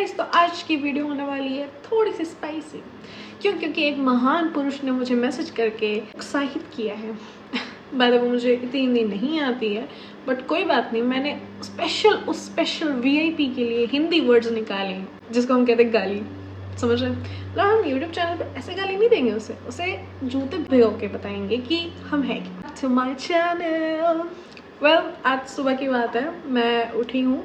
Guys, तो आज की वीडियो होने वाली है थोड़ी सी स्पाइसी। क्योंकि एक महान पुरुष ने मुझे मैसेज करके उत्साहित किया है। बात वो मुझे इतनी हिंदी नहीं आती है, बट कोई बात नहीं, मैंने उस स्पेशल वीआईपी के लिए हिंदी वर्ड्स निकाले हैं जिसको हम कहते हैं गाली। समझ रहे हैं? मतलब हम यूट्यूब चैनल पे ऐसे गाली नहीं देंगे, उसे जूते भिगो के बताएंगे कि हम है क्या। To my channel. वेल, आज सुबह की बात है, मैं उठी हूँ,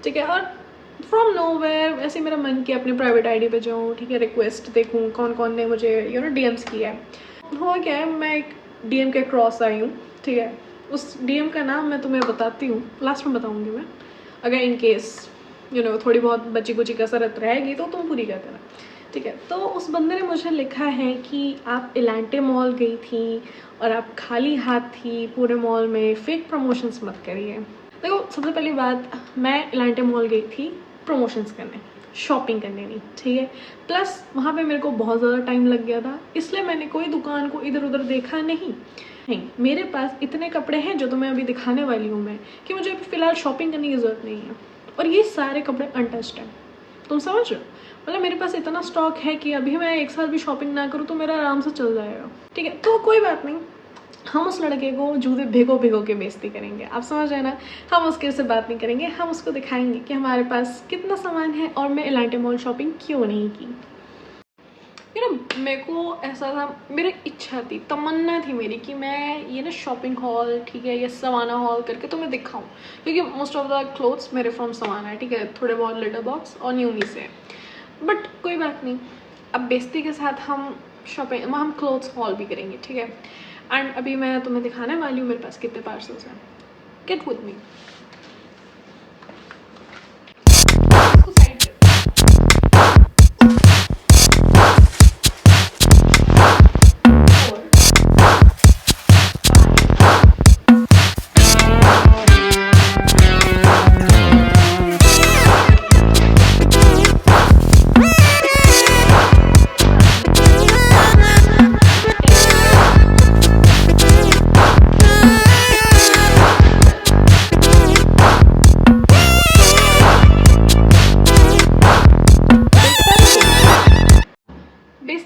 ठीक है, और फ्रॉम नोवेयर ऐसे मेरा मन किया अपने प्राइवेट आईडी पे जाऊँ, ठीक है, रिक्वेस्ट देखूँ कौन कौन ने मुझे डीएम्स किया है। हुआ क्या है, मैं एक डीएम के क्रॉस आई हूँ, ठीक है। उस डीएम का नाम मैं तुम्हें बताती हूँ, लास्ट में बताऊँगी मैं, अगर इन केस थोड़ी बहुत बची कुची कसरत रहेगी तो तुम पूरी कर देना, ठीक है। तो उस बंदे ने मुझे लिखा है कि आप एलांटे मॉल गई थी और आप खाली हाथ थी पूरे मॉल में, फेक प्रमोशंस मत करिए। देखो, सबसे पहली बात, मैं एलांटे मॉल गई थी प्रमोशंस करने, शॉपिंग करने नहीं, ठीक है। प्लस वहाँ पे मेरे को बहुत ज़्यादा टाइम लग गया था, इसलिए मैंने कोई दुकान को इधर उधर देखा नहीं। मेरे पास इतने कपड़े हैं जो तुम्हें अभी दिखाने वाली हूँ मैं, कि मुझे अभी फ़िलहाल शॉपिंग करने की ज़रूरत नहीं है, और ये सारे कपड़े अनटच्ड हैं। तुम समझ रहे हो? मतलब मेरे पास इतना स्टॉक है कि अभी मैं एक साल भी शॉपिंग ना करूँ तो मेरा आराम से चल जाएगा, ठीक है। तो कोई बात नहीं, हम उस लड़के को जूते भिगो भिगो के बेइज्जती करेंगे, आप समझ रहे ना। हम उसके से बात नहीं करेंगे, हम उसको दिखाएंगे कि हमारे पास कितना सामान है और मैं एलांटे मॉल शॉपिंग क्यों नहीं की। मेरे को ऐसा था, मेरी इच्छा थी, तमन्ना थी मेरी कि मैं ये ना शॉपिंग हॉल, ठीक है, ये सवाना हॉल करके तुम्हें दिखाऊं, क्योंकि मोस्ट ऑफ द क्लोथ्स मेरे फ्रॉम सवाना है, ठीक है, थोड़े बहुत लिटर बॉक्स और न्यूमी से। बट कोई बात नहीं, अब बेइज्जती के साथ हम क्लोथ्स हॉल भी करेंगे, ठीक है। एंड अभी मैं तुम्हें दिखाने वाली हूँ मेरे पास कितने पार्सल्स हैं। Get with me.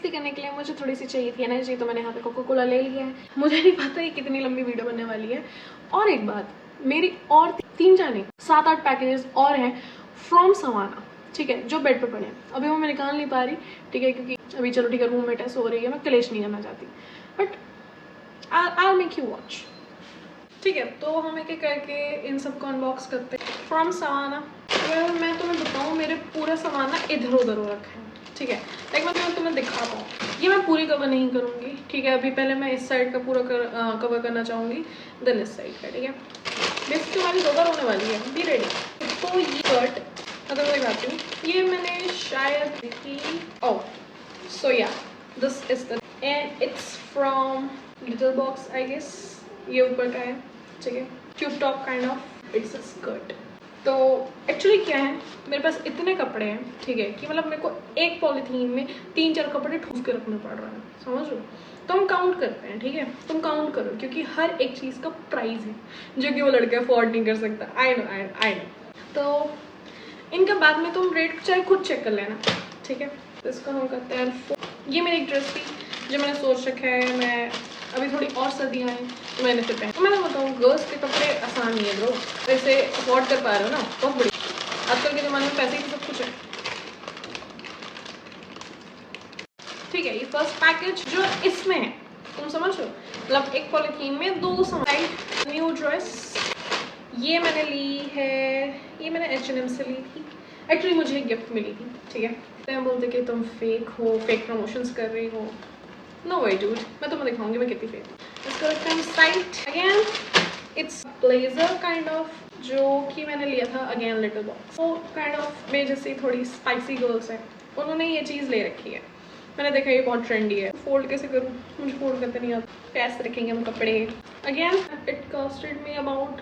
करने के लिए मुझे थोड़ी सी चाहिए थी एनर्जी, तो मैंने यहाँ पे कोका कोला ले लिया है। मुझे नहीं पता ये कितनी लंबी वीडियो बनने वाली है। और एक बात, मेरी और 7-8 पैकेजेस और हैं फ्रॉम सवाना, ठीक है, जो बेड पे पड़े हैं। अभी वो मैं निकाल नहीं पा रही, ठीक है, क्योंकि अभी चलो ठीक है, रूममेट है, सो रही है, मैं क्लेश नहीं करना चाहती, but I make you watch, ठीक है। तो हम एक एक करके इन सब को अनबॉक्स करते हैं फ्रॉम सवाना। अगर मैं तुम्हें बताऊँ, मेरे पूरा सामान ना इधर उधर हो रखा है, ठीक है। लाइक मैं तुम्हें दिखा पाऊँ, ये मैं पूरी कवर नहीं करूँगी, ठीक है। अभी पहले मैं इस साइड का पूरा कवर करना चाहूँगी, देन इस साइड का, ठीक है। बेसिकली हमारी कवर होने वाली है, बी रेडी। तो ये शर्ट, अगर मैं दिखाती हूँ, ये मैंने शायद देखी, oh so yeah this is the, and it's from little box I guess, ये ऊपर का है, ठीक है, tube top kind of, it's a skirt. तो एक्चुअली क्या है, मेरे पास इतने कपड़े हैं, ठीक है, कि मतलब मेरे को एक पॉलीथीन में 3-4 कपड़े ठूस के रखने पड़ रहा है, समझ लो। तो हम काउंट करते हैं, ठीक है, तुम काउंट करो, क्योंकि हर एक चीज़ का प्राइस है जो कि वो लड़का अफोर्ड नहीं कर सकता। I know. तो इनका बाद में तुम रेट चाहे खुद चेक कर लेना, ठीक है। तो इसको हम करते हैं। ये मेरी एक ड्रेस थी जो मैंने सोच रखा है, मैं अभी थोड़ी और सर्दियाँ हैं तो मैंने इसे पहन। तो मैं बताऊँ, गर्ल्स के कपड़े आसान नहीं है ब्रो, वैसे अफोर्ड कर पा रहे हो ना, बहुत बड़ी, आजकल के ज़माने में पैसे ही सब कुछ है, ठीक है। ये फर्स्ट पैकेज जो इसमें है, तुम समझ लो, मतलब एक पॉलीथीन में 2 सामान। न्यू ड्रेस ये मैंने ली है, ये मैंने H&M से ली थी, एक्चुअली मुझे एक गिफ्ट मिली थी, ठीक है। तो बोलते कि तुम फेक हो, फेक प्रमोशंस कर रही हो। नो वे डूड, मैं तुम्हें दिखाऊंगी मैं कितनी फेक। इसको रखते हैं side. Again it's blazer kind of, जो कि मैंने लिया था अगेन लिटिल बॉक्स। वो काइंड ऑफ मेरे जैसी थोड़ी स्पाइसी गर्ल्स हैं, उन्होंने ये चीज़ ले रखी है। मैंने देखा ये बहुत ट्रेंडी है। फोल्ड कैसे करूँ, मुझे फोल्ड करते नहीं आता, कैसे रखेंगे हम कपड़े। Again it costed me about,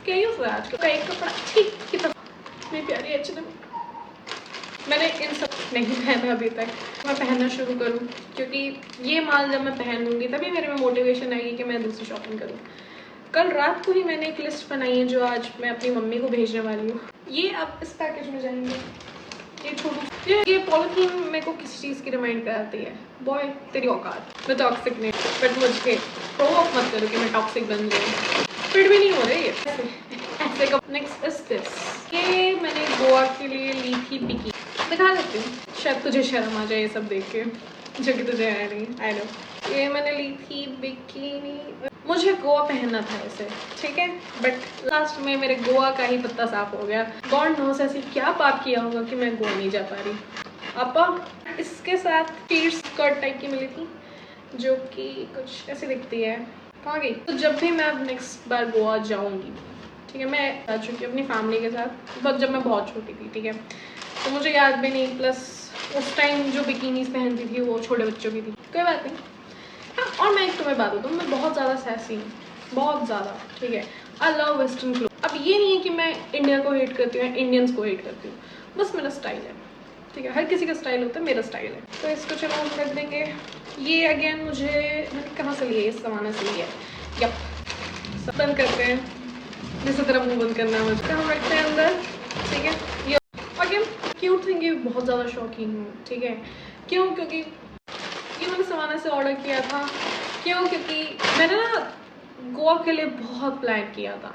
क्या यूज़ है आजकल का एक कपड़ा, ठीक कितना मेरी प्यारी H&M। मैंने इन सब नहीं पहना अभी तक, मैं पहनना शुरू करूँ, क्योंकि ये माल जब मैं पहनूंगी तभी मेरे में मोटिवेशन आएगी कि मैं दूसरी शॉपिंग करूँ। कल रात को ही मैंने एक लिस्ट बनाई है जो आज मैं अपनी मम्मी को भेजने वाली हूँ। ये अब इस पैकेज में जाएंगे, ये छोड़ू, ये पॉलिथीन मेरे को किसी चीज़ की रिमाइंड कराती है। बॉय तेरी औकात, मैं टॉक्सिक नहीं, बट मुझे प्रोवोक मत करो कि मैं टॉक्सिक बन जाऊँ। फिट भी नहीं हो रही है ऐसे का। नेक्स्ट इज दिस, ये मैंने गोवा के लिए ली थी बिकी, दिखा देती हूँ, शायद तुझे शर्म आ जाए ये सब देख के, जो कि तुझे है नहीं, आई नो। ये मैंने ली थी बिकिनी, मुझे गोवा पहनना था इसे, ठीक है, बट लास्ट में मेरे गोवा का ही पत्ता साफ हो गया। गॉड नोस ऐसे क्या पाप किया होगा कि मैं गोवा नहीं जा पा रही। अपा इसके साथ टी स्कर्ट टाइप की मिली थी, जो कि कुछ ऐसी दिखती है। कहाँ गई? तो जब भी मैं अब नेक्स्ट बार गोवा जाऊँगी, ठीक है, मैं आ चुकी हूँ अपनी फैमिली के साथ, बट जब मैं बहुत छोटी थी, ठीक है, तो मुझे याद भी नहीं, प्लस उस टाइम जो बिकिनीज पहनती थी वो छोटे बच्चों की थी, कोई बात नहीं। हाँ, और मैं एक तुम्हें बात बताऊँ, मैं बहुत ज़्यादा सैसी हूँ, बहुत ज़्यादा, ठीक है। I love western cloth. अब ये नहीं है कि मैं इंडिया को हेट करती हूँ, इंडियंस को हेट करती हूँ, बस मेरा स्टाइल है, ठीक है, हर किसी का स्टाइल होता है, मेरा स्टाइल है। तो इसको चलो हम रख देंगे। ये अगेन मुझे, मैंने कहाँ से लिया, इस ज़माने से लिया है। यप, बंद करते हैं, जिस तरह मुँह बंद करना है मुझे, हम रखते हैं अंदर, ठीक है। ये अगेन क्यूट थिंग, ये बहुत ज़्यादा शौकीन हूँ, ठीक है। क्यों? क्योंकि ये मैंने सवाना से ऑर्डर किया था। क्यों? क्योंकि मैंने ना गोवा के लिए बहुत प्लान किया था।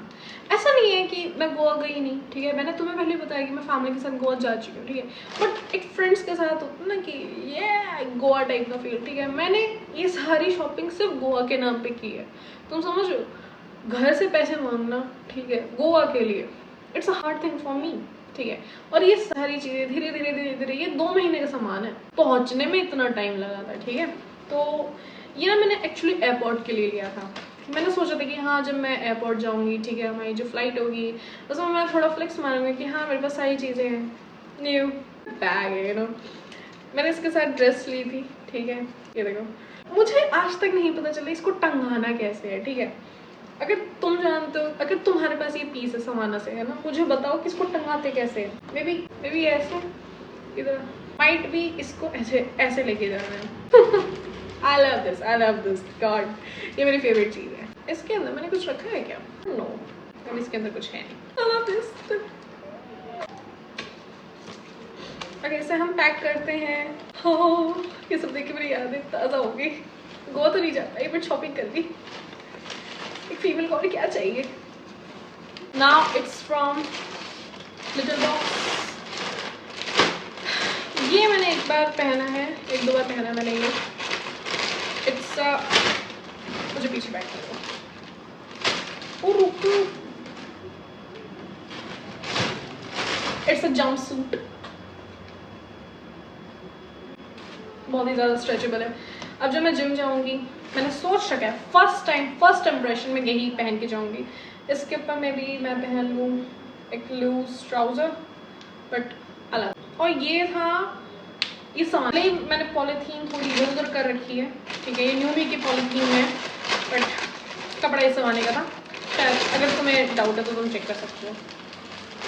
ऐसा नहीं है कि मैं गोवा गई नहीं, ठीक है, मैंने तुम्हें पहले बताया कि मैं फैमिली के साथ गोवा जा चुकी हूँ, ठीक है, बट एक फ्रेंड्स के साथ होता ना कि ये गोवा टाइप का फील, ठीक है। मैंने ये सारी शॉपिंग सिर्फ गोवा के नाम पे की है, तुम समझ रहे हो? घर से पैसे मांगना, ठीक है, गोवा के लिए, it's a hard thing for me, ठीक है। और ये सारी चीज़ें धीरे धीरे धीरे धीरे, ये 2 महीने का सामान है, पहुँचने में इतना टाइम लगा था, ठीक है। तो ये ना मैंने एक्चुअली एयरपोर्ट के लिए लिया था। मैंने सोचा था कि हाँ, जब मैं एयरपोर्ट जाऊँगी, ठीक है, हमारी जो फ्लाइट होगी, उसमें मैं थोड़ा फ्लेक्स मारूंगी कि हाँ मेरे पास सारी चीज़ें हैं, न्यू बैग है, यू नो। मैंने इसके साथ ड्रेस ली थी, ठीक है, ये देखो। मुझे आज तक नहीं पता चला इसको टंगाना कैसे है, ठीक है। अगर तुम जानते हो, अगर तुम्हारे पास ये पीस है समाना से, है ना, मुझे बताओ कि इसको टंगाते कैसे है। मे बी ऐसे, इधर माइट भी इसको ऐसे ऐसे लेके जाना है। आई लव दिस गॉड, ये मेरी फेवरेट चीज़ है। इसके अंदर मैंने कुछ रखा है क्या? नो, अब इसके अंदर कुछ है नहीं। I love this. ओके, इसे हम पैक करते हैं। हाँ, ये सब देख के मेरी यादें ताज़ा हो गई। गोवा तो नहीं जा पाई, बट शॉपिंग कर ली। एक फीमेल को और क्या चाहिए। Now it's from little box. ये मैंने एक बार पहना है, 1-2 बार पहना है मैंने ये। इट्स मुझे पीछे बैठ करो। ओ रुको, इट्स अ जंप सूट, बहुत ही ज़्यादा स्ट्रेचेबल है। अब जब मैं जिम जाऊंगी, मैंने सोच रखा है फर्स्ट इम्प्रेशन में यही पहन के जाऊंगी। इसके ऊपर में भी मैं पहन लूँ एक लूज ट्राउज़र, बट अलग। और ये था ये सामान, मैंने पॉलीथीन थोड़ी इधर उधर कर रखी है, ठीक है, ये न्यूमी की पॉलीथीन है, बट कपड़ा इस जमाने का था शायद। अगर तुम्हें डाउट है तो तुम चेक कर सकते हो।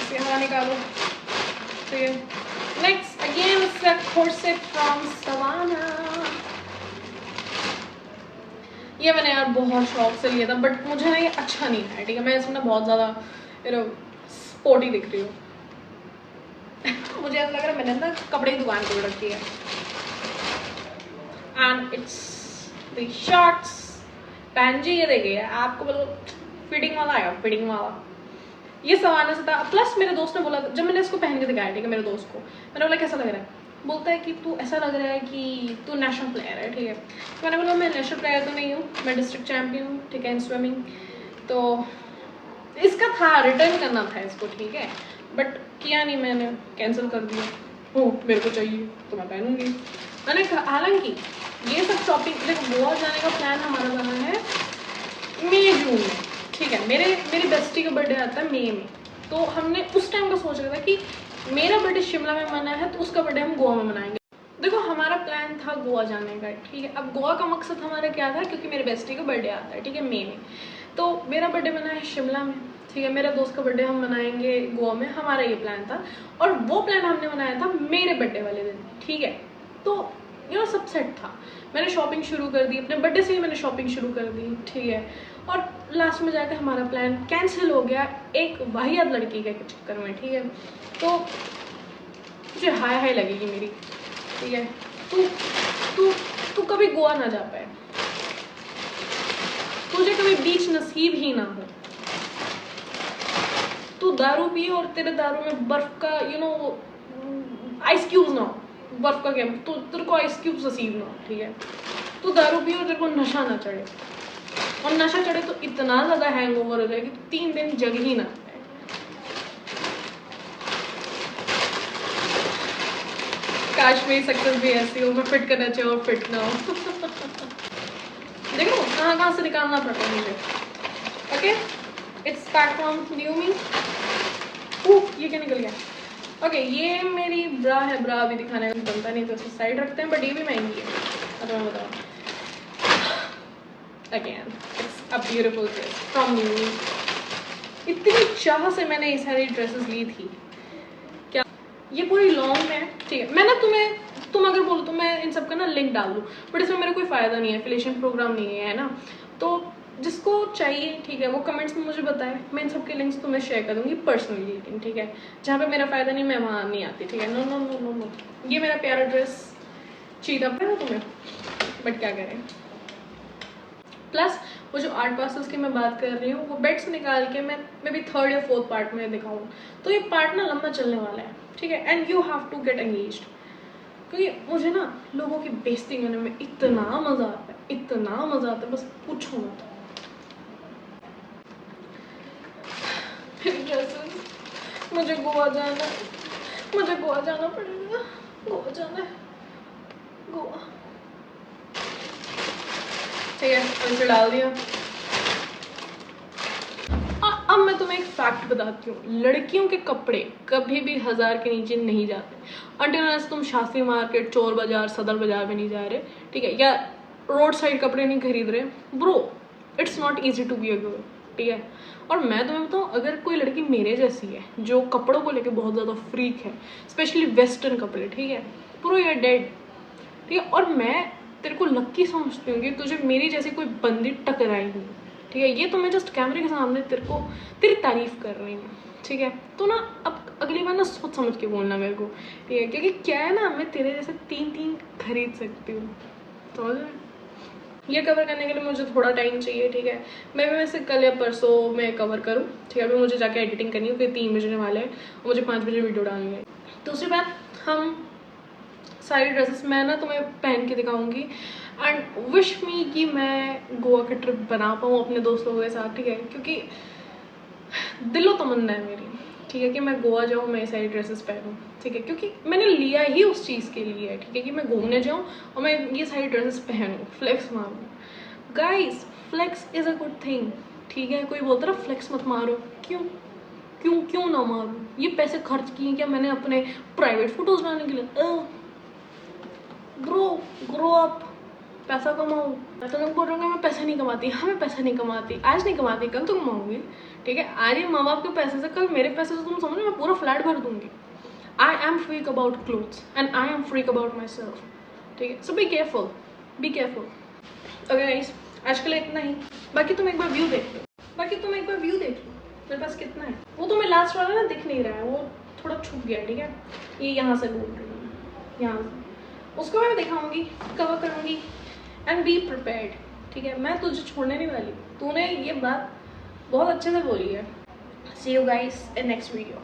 इसे हवा निकालो। तो ये next again it's a corset from Savana. ये मैंने यार बहुत शौक से लिया था, बट मुझे ना ये अच्छा नहीं है, ठीक है। मैं इसमें ना बहुत ज़्यादा स्पोर्टी दिख रही हूँ। मुझे ऐसा लग रहा है मैंने ना कपड़े की दुकान खोल रखी है। And it's the shorts. पहन जी, ये देखिए, आपको बिल्कुल फिटिंग वाला आएगा, फिटिंग वाला। ये सवाना से था। प्लस मेरे दोस्त ने बोला, जब मैंने इसको पहन के दिखाया, ठीक है, मेरे दोस्त को, मैंने बोला कैसा लग रहा है, बोलता है कि तू ऐसा लग रहा है कि तू नेशनल प्लेयर है, ठीक है। तो मैंने बोला मैं नेशनल प्लेयर तो नहीं हूँ, मैं डिस्ट्रिक्ट चैम्पियन हूँ, ठीक है, इन स्विमिंग। तो इसका था रिटर्न करना था इसको, ठीक है, बट किया नहीं, मैंने कैंसिल कर दिया। ओ मेरे को चाहिए तो मैं पहनूंगी। मैंने हालांकि ये सब शॉपिंग, देखो गोवा जाने का प्लान हमारा बना है मई जून में, ठीक है। मेरी बेस्टी का बर्थडे आता है मई में, तो हमने उस टाइम का सोच रहा था कि मेरा बर्थडे शिमला में मना है तो उसका बर्थडे हम गोवा में मनाएंगे। देखो हमारा प्लान था गोवा जाने का, ठीक है। अब गोवा का मकसद हमारा क्या था, क्योंकि मेरे बेस्टी का बर्थडे आता है, ठीक है, मई में, तो मेरा बर्थडे मना है शिमला में, ठीक है। मेरा दोस्त का बर्थडे हम मनाएंगे गोवा में, हमारा ये प्लान था। और वो प्लान हमने बनाया था मेरे बर्थडे वाले दिन, ठीक है। तो ये सब सेट था। मैंने शॉपिंग शुरू कर दी, अपने बर्थडे से ही मैंने शॉपिंग शुरू कर दी, ठीक है। और लास्ट में जाकर हमारा प्लान कैंसिल हो गया एक वाहियात लड़की के चक्कर में, ठीक है। तो तुझे हाय हाय लगेगी मेरी, ठीक है। तू तू तू कभी गोवा ना जा पाए, तुझे कभी बीच नसीब ही ना हो, तू दारू पिए और तेरे दारू में बर्फ का आइस क्यूब्स ना हो, बर्फ का क्या, तो तेरे को आइस क्यूब्स नसीब ना हो, ठीक है। तू दारू पिए और तेरे को नशा ना चढ़े, और नशा चढ़े तो इतना ज्यादा हैंगओवर हो जाए कि 3 दिन जग ही ना पाए। काश मेरी सक्सेस भी ऐसी हो, मैं फिट करना चाहिए और फिट ना हो। देखो कहाँ से निकालना पड़ता है मुझे। Okay, it's back from Newme. ये क्या निकल गया? ओके, ये मेरी ब्रा है, ब्रा अभी दिखाने का बनता नहीं तो उसे साइड रखते हैं, बट ये भी महंगी है। अब मैं बताऊँ, again it's a beautiful dress from Newme. इतनी चाह से मैंने ये सारी ड्रेसेस ली थी, क्या ये पूरी लॉन्ग में, ठीक है। मैं ना तुम अगर बोलो तो मैं इन सब का ना लिंक डाल दूँ, बट इसमें मेरा कोई फ़ायदा नहीं है, एफिलिएशन प्रोग्राम नहीं है ना। तो जिसको चाहिए, ठीक है, वो कमेंट्स में मुझे बताए, मैं इन सब के लिंक्स तुम्हें शेयर कर दूँगी पर्सनली, लेकिन ठीक है, जहाँ पे मेरा फ़ायदा नहीं मैं वहाँ नहीं आती, ठीक है। No no no no no. ये मेरा प्यारा ड्रेस चीता पे ना तुम्हें, बट क्या करें। प्लस वो जो आर्ट पार्सल्स की मैं बात कर रही हूँ, वो बेड से निकाल के मैं भी 3rd या 4th पार्ट में दिखाऊँ, तो ये पार्ट ना लंबा चलने वाला है, ठीक है। And you have to get engaged, क्योंकि मुझे ना लोगों की बेइज्जती करने में इतना मज़ा आता है, इतना मज़ा आता है, बस पूछो मत। मुझे गोवा जाना है, मुझे गोवा जाना पड़ेगा, गोवा जाना है, गोवा, ठीक है। इसे डाल दिया। अब मैं तुम्हें एक फैक्ट बताती हूँ, लड़कियों के कपड़े कभी भी 1000 के नीचे नहीं जाते, अनटिल तुम शास्त्री मार्केट, चोर बाजार, सदर बाजार में नहीं जा रहे, ठीक है, या रोड साइड कपड़े नहीं खरीद रहे, bro it's not easy to be a girl, ठीक है। और मैं तुम्हें बताऊँ, अगर कोई लड़की मेरे जैसी है जो कपड़ों को लेकर बहुत ज़्यादा फ्रीक है, स्पेशली वेस्टर्न कपड़े, ठीक है, ब्रो यू आर डेड, ठीक है। और मैं तेरे को लक्की समझती हूँ कि तुझे मेरी जैसी कोई बंदी टकराएगी, ठीक है। ये तो मैं जस्ट कैमरे के सामने तेरी तारीफ कर रही हूँ, ठीक है। तो ना अब अगली बार ना सोच समझ के बोलना मेरे को, ठीक है, क्योंकि क्या है ना, मैं तेरे जैसे 3 खरीद सकती हूँ, तो ये कवर करने के लिए मुझे थोड़ा टाइम चाहिए, ठीक है। मैं वैसे कल या परसों में कवर करूँ, ठीक है। अभी मुझे जाके एडिटिंग करनी है, फिर 3 बजने वाले हैं और मुझे 5 बजे वीडियो डालनी है। दूसरी बात, हम सारी ड्रेसेस मैं ना तुम्हें पहन के दिखाऊंगी, एंड विश मी कि मैं गोवा का ट्रिप बना पाऊँ अपने दोस्त लोगों के साथ, ठीक है, क्योंकि दिलो तमन्ना है मेरी, ठीक है, कि मैं गोवा जाऊँ, मैं सारी ड्रेसेस पहनूँ, ठीक है, क्योंकि मैंने लिया ही उस चीज़ के लिए है, ठीक है, कि मैं घूमने जाऊँ और मैं ये सारी ड्रेसेस पहनूँ, फ्लेक्स मारूँ। Guys, flex is a good thing, ठीक है। कोई बोलता ना फ्लेक्स मत मारो, क्यों ना मारूँ, ये पैसे खर्च किए क्या मैंने अपने प्राइवेट फोटोज डालने के लिए? ग्रो अप, पैसा कमाओ। मैं तो लोग बोल रहा हूँ मैं पैसा नहीं कमाती, हाँ मैं पैसा नहीं कमाती, आज नहीं कमाती कल तो कमाऊंगी, ठीक है। आज ये माँ बाप के पैसे से, कल मेरे पैसे से, तुम समझो मैं पूरा फ्लैट भर दूंगी। I am freak about clothes and I am freak about myself, ठीक है। So be careful, be careful. Okay guys, आज के लिए इतना ही। बाकी तुम एक बार व्यू देख लो, मेरे पास कितना है। वो तुम्हें लास्ट वाला ना दिख नहीं रहा है, वो थोड़ा छुप गया, ठीक है। ये यहाँ से बोल रही हूँ, यहाँ से, उसको मैं दिखाऊंगी, कवर करूंगी, एंड बी प्रिपेयर्ड, ठीक है। मैं तुझे छोड़ने नहीं वाली, तूने ये बात बहुत अच्छे से बोली है। See you guys in next video.